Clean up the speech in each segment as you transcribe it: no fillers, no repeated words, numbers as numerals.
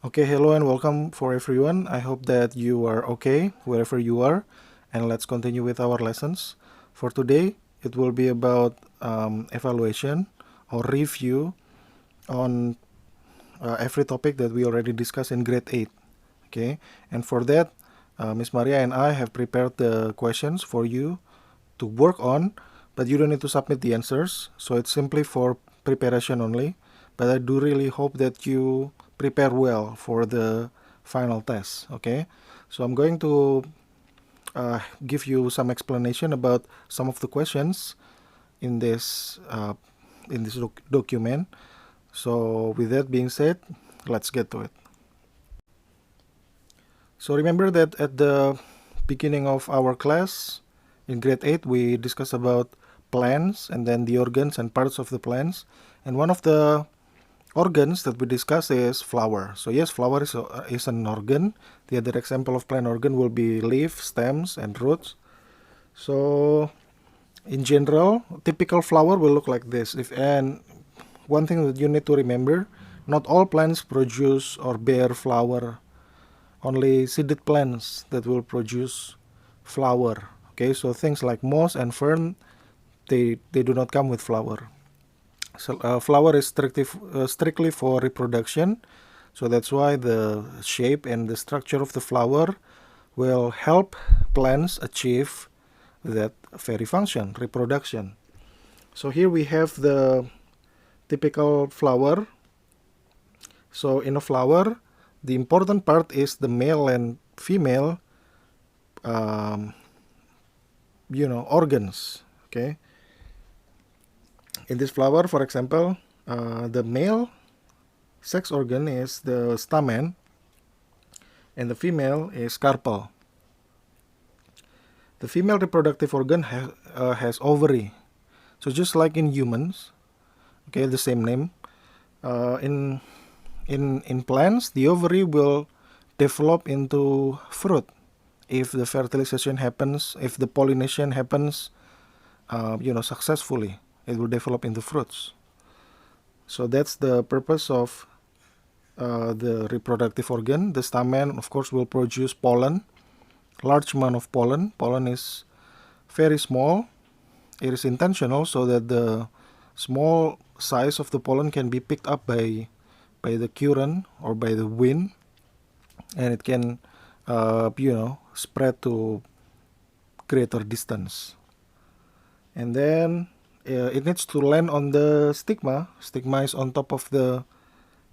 Okay, hello and welcome for everyone. I hope that you are okay wherever you are, and let's continue with our lessons. For today, it will be about evaluation or review on every topic that we already discussed in grade 8. Okay, and for that, Miss Maria and I have prepared the questions for you to work on, but you don't need to submit the answers, so it's simply for preparation only. But I do really hope that you prepare well for the final test. Okay, so I'm going to give you some explanation about some of the questions in this document. So with that being said, let's get to it. So remember that at the beginning of our class in grade 8 we discussed about plants and then the organs and parts of the plants, and one of the organs that we discuss is flower. So yes, flower is an organ. The other example of plant organ will be leaf, stems, and roots. So in general, typical flower will look like this. And one thing that you need to remember, not all plants produce or bear flower. Only seeded plants that will produce flower. Okay, so things like moss and fern, they do not come with flower. So flower is strictly for reproduction, so that's why the shape and the structure of the flower will help plants achieve that very function, reproduction. So here we have the typical flower. So in a flower, the important part is the male and female organs. Okay, in this flower, for example, the male sex organ is the stamen and the female is carpel. The female reproductive organ has ovary. So just like in humans, okay, the same name. In plants, the ovary will develop into fruit if the fertilization happens, if the pollination happens, successfully. It will develop into fruits. So that's the purpose of the reproductive organ. The stamen, of course, will produce pollen, large amount of pollen. Pollen is very small. It is intentional so that the small size of the pollen can be picked up by the current or by the wind, and it can spread to greater distance. And then it needs to land on the stigma. Stigma is on top of the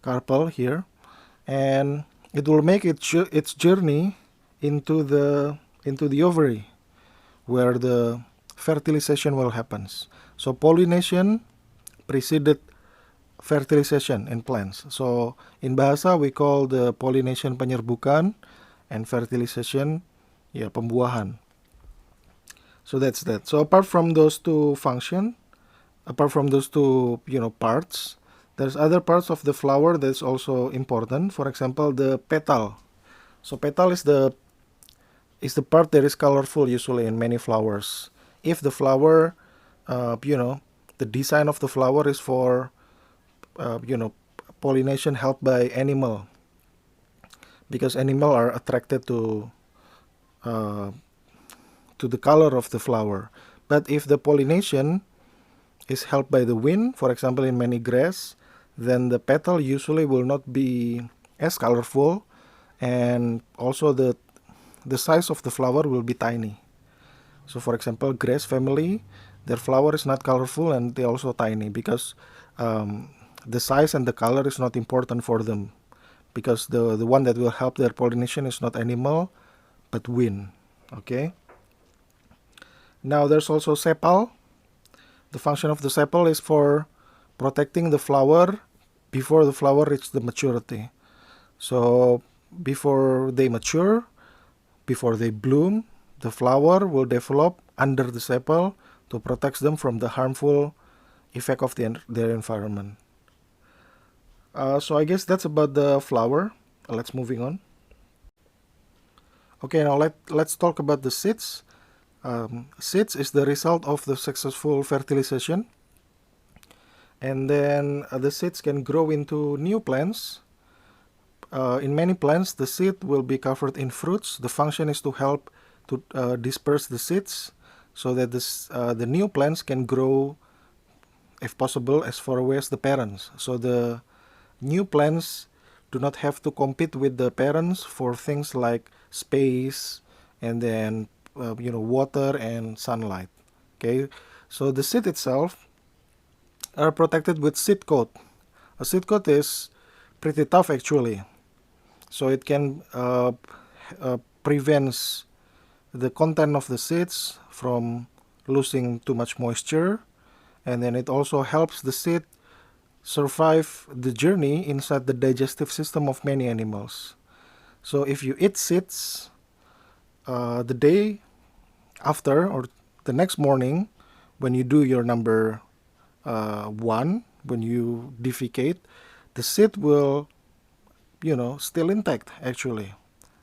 carpel here, and it will make its journey into the ovary, where the fertilization will happen. So pollination preceded fertilization in plants. So in bahasa we call the pollination penyerbukan and fertilization pembuahan. So that's that. So apart from those two parts, there's other parts of the flower that's also important. For example, the petal. So petal is the part that is colorful usually in many flowers. If the flower, the design of the flower is for pollination helped by animal, because animal are attracted to the color of the flower. But if the pollination is helped by the wind, for example in many grass, then the petal usually will not be as colorful, and also the size of the flower will be tiny. So for example, grass family, their flower is not colorful and they also tiny, because the size and the color is not important for them, because the one that will help their pollination is not animal but wind. Okay, now there's also sepal. The function of the sepal is for protecting the flower before the flower reaches the maturity. So before they mature, before they bloom, the flower will develop under the sepal to protect them from the harmful effect of their environment. So I guess that's about the flower. Let's moving on. Okay, now let's talk about the seeds. Seeds is the result of the successful fertilization, and then the seeds can grow into new plants. In many plants, the seed will be covered in fruits. The function is to help to disperse the seeds so that the new plants can grow, if possible, as far away as the parents. So the new plants do not have to compete with the parents for things like space and then water and sunlight. Okay, so the seed itself are protected with seed coat. A seed coat is pretty tough actually, so it can prevents the content of the seeds from losing too much moisture, and then it also helps the seed survive the journey inside the digestive system of many animals. So if you eat seeds the day after or the next morning, when you do your number one, when you defecate, the seed will still intact actually.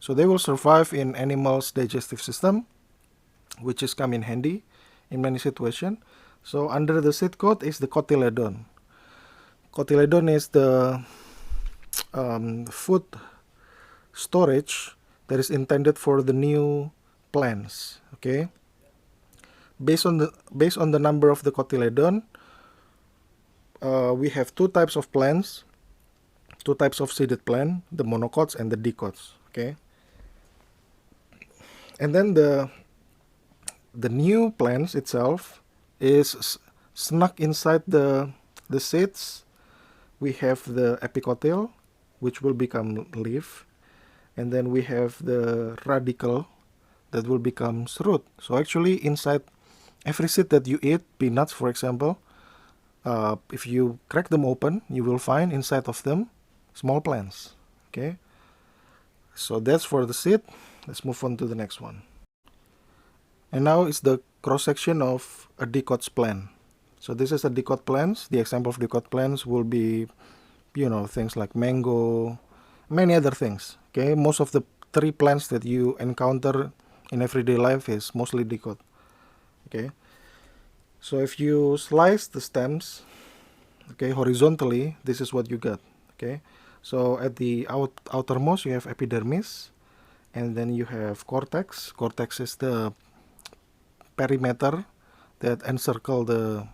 So they will survive in animals' digestive system, which is come in handy in many situations. So under the seed coat is the cotyledon. Cotyledon is the food storage that is intended for the new plants. Okay. Based on the number of the cotyledon, we have two types of plants, two types of seeded plant, the monocots and the dicots. Okay. And then the new plants itself is snuck inside the seeds. We have the epicotyl, which will become leaf, and then we have the radicle that will become root. So actually inside every seed that you eat, peanuts for example, if you crack them open, you will find inside of them small plants. Okay, so that's for the seed. Let's move on to the next one. And now is the cross-section of a dicot plant. So this is a dicot plants. The example of dicot plants will be, things like mango, many other things. Okay, most of the tree plants that you encounter in everyday life is mostly dicot. Okay, so if you slice the stems, okay, horizontally, this is what you get. Okay, so at the outermost you have epidermis, and then you have cortex. Cortex is the perimeter that encircle the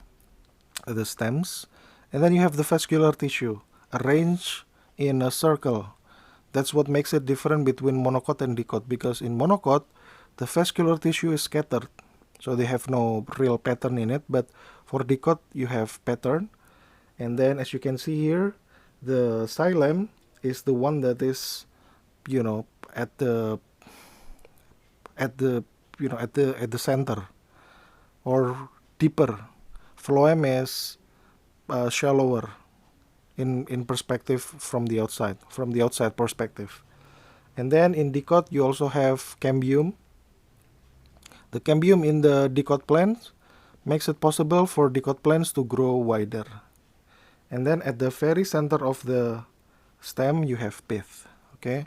stems, and then you have the vascular tissue arranged in a circle. That's what makes it different between monocot and dicot, because in monocot the vascular tissue is scattered, so they have no real pattern in it, but for dicot you have pattern. And then as you can see here, the xylem is the one that is at the center or deeper. Phloem is shallower in perspective from the outside perspective. And then in dicot you also have cambium. The cambium in the dicot plants makes it possible for dicot plants to grow wider. And then at the very center of the stem you have pith. Okay,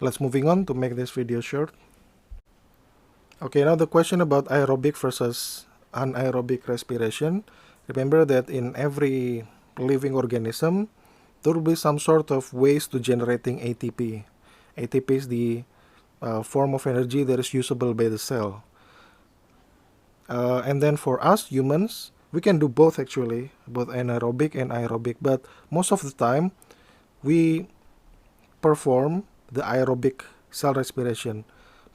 let's moving on to make this video short. Okay, now the question about aerobic versus anaerobic respiration. Remember that in every living organism there will be some sort of ways to generating ATP. ATP is the form of energy that is usable by the cell. And then for us humans, we can do both actually, both anaerobic and aerobic, but most of the time we perform the aerobic cell respiration,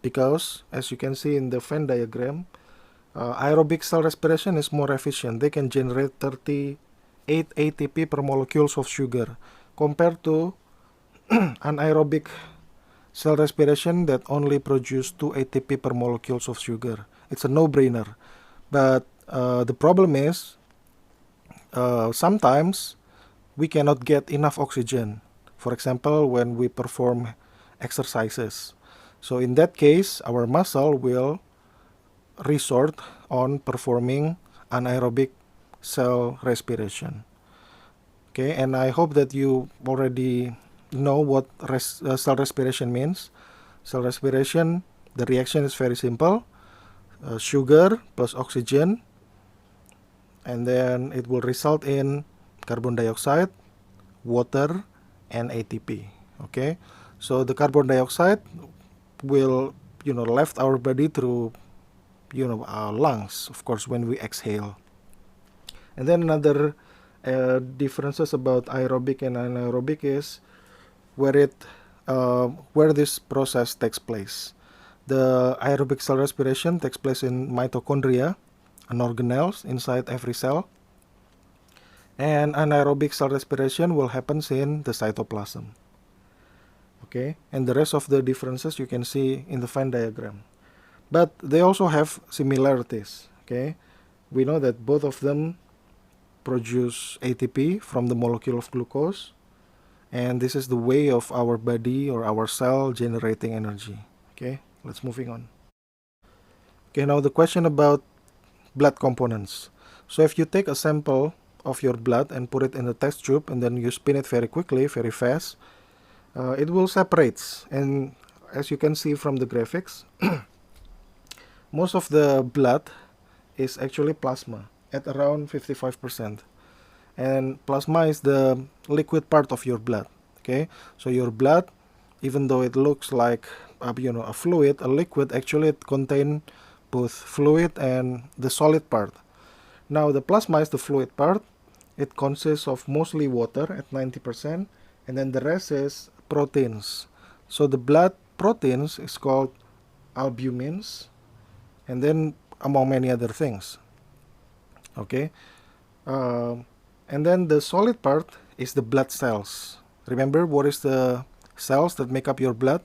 because as you can see in the Venn diagram, aerobic cell respiration is more efficient. They can generate 38 ATP per molecules of sugar compared to anaerobic cell respiration that only produce 2 ATP per molecules of sugar. It's a no-brainer. But the problem is sometimes we cannot get enough oxygen. For example, when we perform exercises. So in that case, our muscle will resort on performing anaerobic cell respiration. Okay, and I hope that you already know what cell respiration means. cell respiration, the reaction is very simple. Sugar plus oxygen, and then it will result in carbon dioxide, water, and ATP. Okay, so the carbon dioxide will left our body through our lungs, of course, when we exhale. And then another differences about aerobic and anaerobic is where this process takes place. The aerobic cell respiration takes place in mitochondria, an organelles inside every cell, and anaerobic cell respiration will happen in the cytoplasm. Okay, and the rest of the differences you can see in the Venn diagram. But they also have similarities. Okay, we know that both of them produce ATP from the molecule of glucose, and this is the way of our body or our cell generating energy. Okay, let's moving on. Okay, now the question about blood components. So if you take a sample of your blood and put it in a test tube and then you spin it very quickly, very fast, it will separate. And as you can see from the graphics, most of the blood is actually plasma at around 55%. And plasma is the liquid part of your blood. Okay, so your blood, even though it looks like a fluid, a liquid, actually it contains both fluid and the solid part. Now the plasma is the fluid part. It consists of mostly water at 90%, and then the rest is proteins. So the blood proteins is called albumins, and then among many other things. Okay, and then the solid part is the blood cells. Remember what is the cells that make up your blood?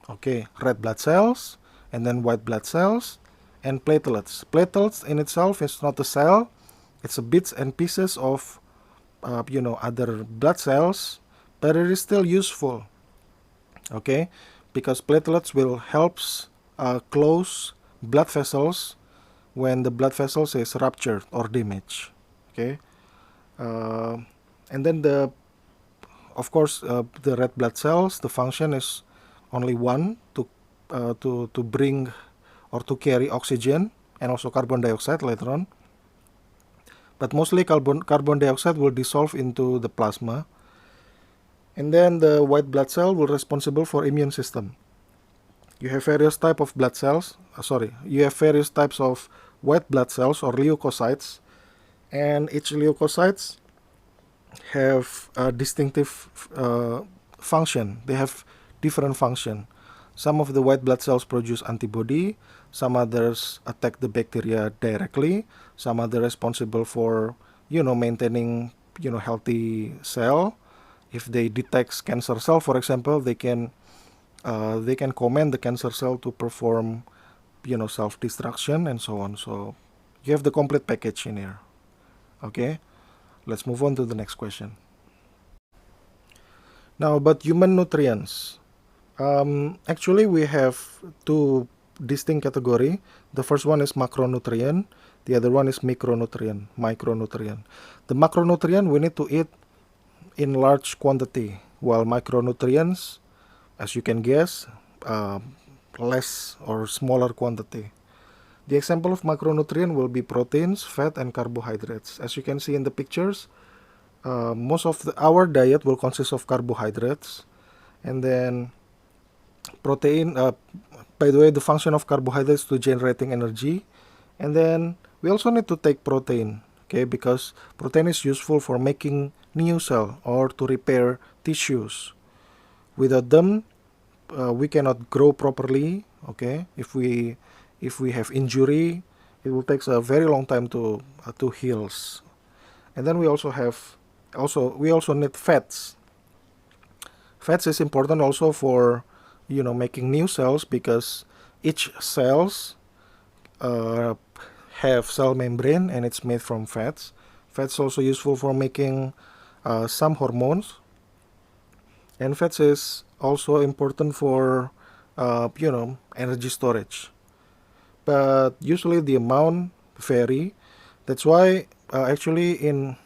Okay, red blood cells, and then white blood cells, and platelets. Platelets in itself is not a cell. It's a bits and pieces of other blood cells, but it is still useful. Okay, because platelets will helps close blood vessels when the blood vessels is ruptured or damaged. Okay, and then of course the red blood cells, the function is only one, to bring or to carry oxygen and also carbon dioxide later on. But mostly carbon dioxide will dissolve into the plasma. And then the white blood cell will responsible for immune system. You have various type of blood cells. You have various types of white blood cells or leukocytes, and each leukocytes have a distinctive function. They have different function. Some of the white blood cells produce antibody. Some others attack the bacteria directly. Some others responsible for maintaining healthy cell. If they detect cancer cell, for example, they can command the cancer cell to perform self-destruction and so on. So you have the complete package in here. Okay, let's move on to the next question. Now about human nutrients. Actually we have two distinct category. The first one is macronutrient, the other one is micronutrient. The macronutrient we need to eat in large quantity, while micronutrients, as you can guess, less or smaller quantity. The example of macronutrient will be proteins, fat, and carbohydrates. As you can see in the pictures, most of our diet will consist of carbohydrates, and then protein. By the way, the function of carbohydrates to generating energy, and then we also need to take protein. Okay, because protein is useful for making new cell or to repair tissues. Without them, we cannot grow properly. Okay, if we have injury, it will take a very long time to heal. And then we also need fats. Fats is important also for making new cells, because each cells have cell membrane and it's made from fats. Fats also useful for making some hormones, and fats is also important for energy storage. But usually the amount vary. That's why actually in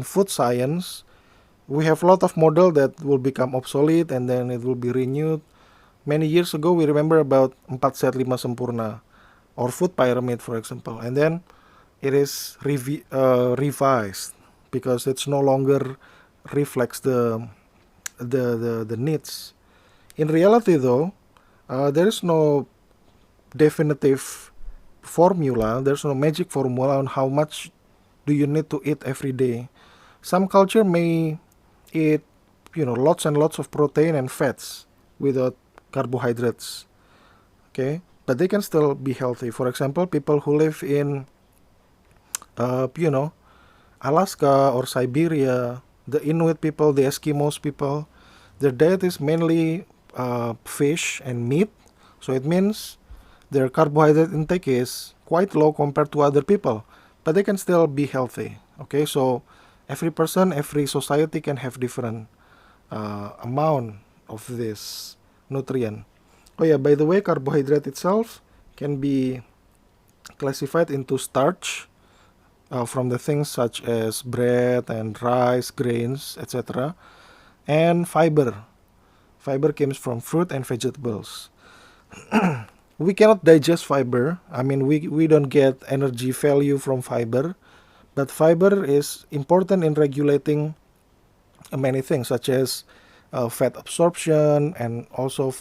food science we have a lot of model that will become obsolete and then it will be renewed. Many years ago, we remember about 4 set 5 sempurna or food pyramid, for example, and then it is revised because it's no longer reflects the needs. In reality, though, there is no definitive formula. There's no magic formula on how much do you need to eat every day. Some culture may eat, lots and lots of protein and fats without carbohydrates. Okay, but they can still be healthy. For example, people who live in, uh, you know, Alaska or Siberia, the Inuit people, the Eskimos people, their diet is mainly fish and meat. So it means their carbohydrate intake is quite low compared to other people, but they can still be healthy. Okay, so every person, every society can have different amount of this nutrient. Oh yeah, by the way, carbohydrate itself can be classified into starch from the things such as bread and rice, grains, etc., and fiber. Fiber comes from fruit and vegetables. We cannot digest fiber. I mean, we don't get energy value from fiber, but fiber is important in regulating many things, such as fat absorption, and also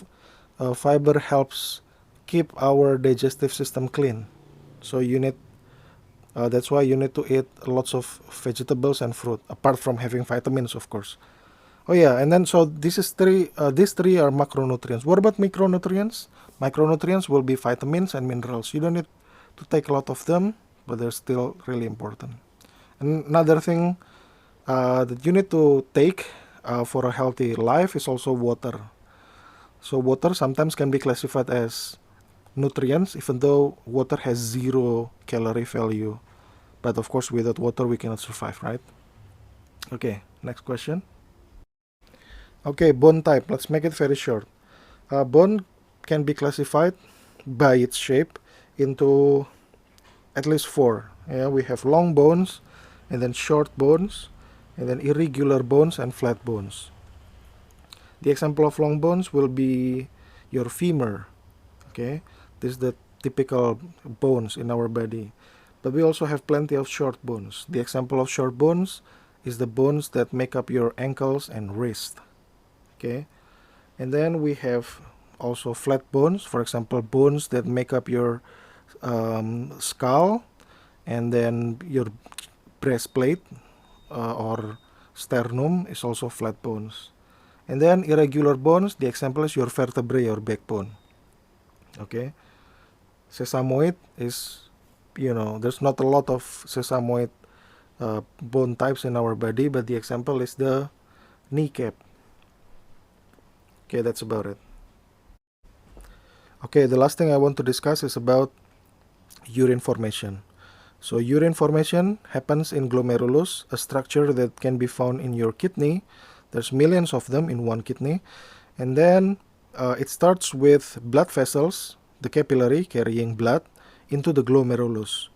fiber helps keep our digestive system clean. So that's why you need to eat lots of vegetables and fruit, apart from having vitamins, of course. Oh yeah, and then so these three are macronutrients. What about micronutrients? Micronutrients will be vitamins and minerals. You don't need to take a lot of them, but they're still really important. And another thing that you need to take for a healthy life is also water. So water sometimes can be classified as nutrients, even though water has 0 calorie value. But of course, without water, we cannot survive, right? Okay, next question. Okay, bone type. Let's make it very short. Bone can be classified by its shape into at least four. Yeah, we have long bones, and then short bones, and then irregular bones and flat bones. The example of long bones will be your femur. Okay, this is the typical bones in our body. But we also have plenty of short bones. The example of short bones is the bones that make up your ankles and wrist. Okay, and then we have also flat bones, for example, bones that make up your skull, and then your breastplate or sternum is also flat bones. And then irregular bones, the example is your vertebrae or backbone. Okay, sesamoid is, there's not a lot of sesamoid bone types in our body, but the example is the kneecap. Okay, that's about it. Okay, the last thing I want to discuss is about urine formation. So urine formation happens in glomerulus, a structure that can be found in your kidney. There's millions of them in one kidney. And then it starts with blood vessels, the capillary carrying blood, into the glomerulus.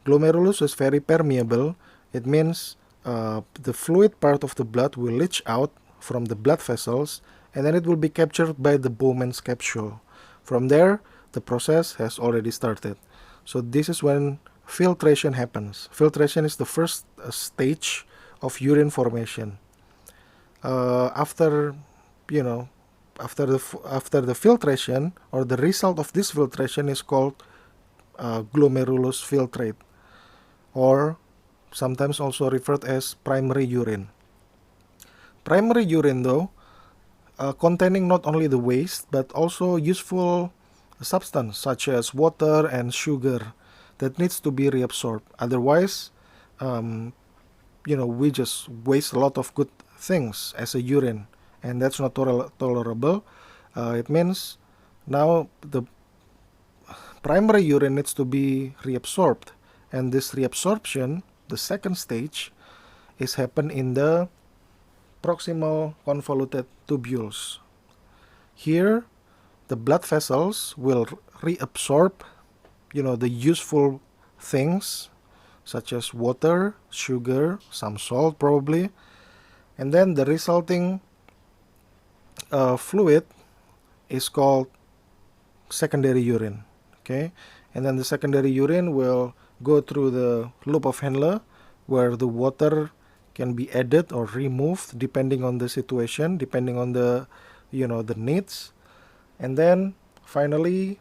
Glomerulus is very permeable. It means the fluid part of the blood will leach out from the blood vessels, and then it will be captured by the Bowman's capsule. From there, the process has already started. So this is when filtration happens. Filtration is the first stage of urine formation. After the filtration, or the result of this filtration, is called glomerulus filtrate, or sometimes also referred as primary urine. Primary urine, though, containing not only the waste but also useful substance such as water and sugar that needs to be reabsorbed. Otherwise, we just waste a lot of good things as a urine, and that's not tolerable. It means now the primary urine needs to be reabsorbed, and this reabsorption, the second stage, is happen in the proximal convoluted tubules. Here, the blood vessels will reabsorb, the useful things such as water, sugar, some salt probably, and then the resulting fluid is called secondary urine. Okay, and then the secondary urine will go through the loop of Henle, where the water can be added or removed depending on the situation, depending on the the needs, and then finally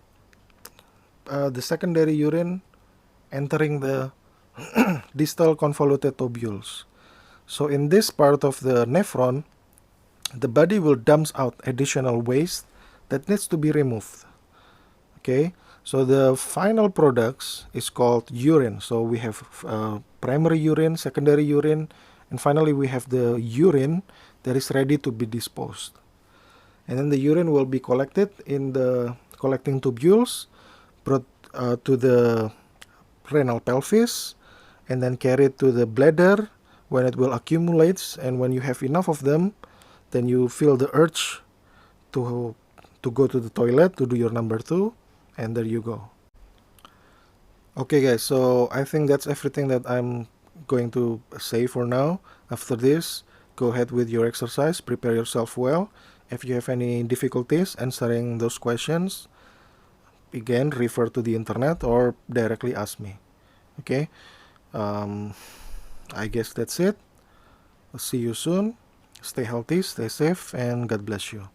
the secondary urine entering the distal convoluted tubules. So in this part of the nephron, the body will dump out additional waste that needs to be removed. Okay, so the final products is called urine. So we have primary urine, secondary urine, and finally we have the urine that is ready to be disposed. And then the urine will be collected in the collecting tubules, brought to the renal pelvis, and then carried to the bladder when it will accumulate. And when you have enough of them, then you feel the urge to go to the toilet to do your number 2, and there you go. Okay guys, so I think that's everything that I'm going to say for now. After this, go ahead with your exercise, prepare yourself well. If you have any difficulties answering those questions, again, refer to the internet or directly ask me. Okay, I guess that's it. I'll see you soon. Stay healthy, stay safe, and God bless you.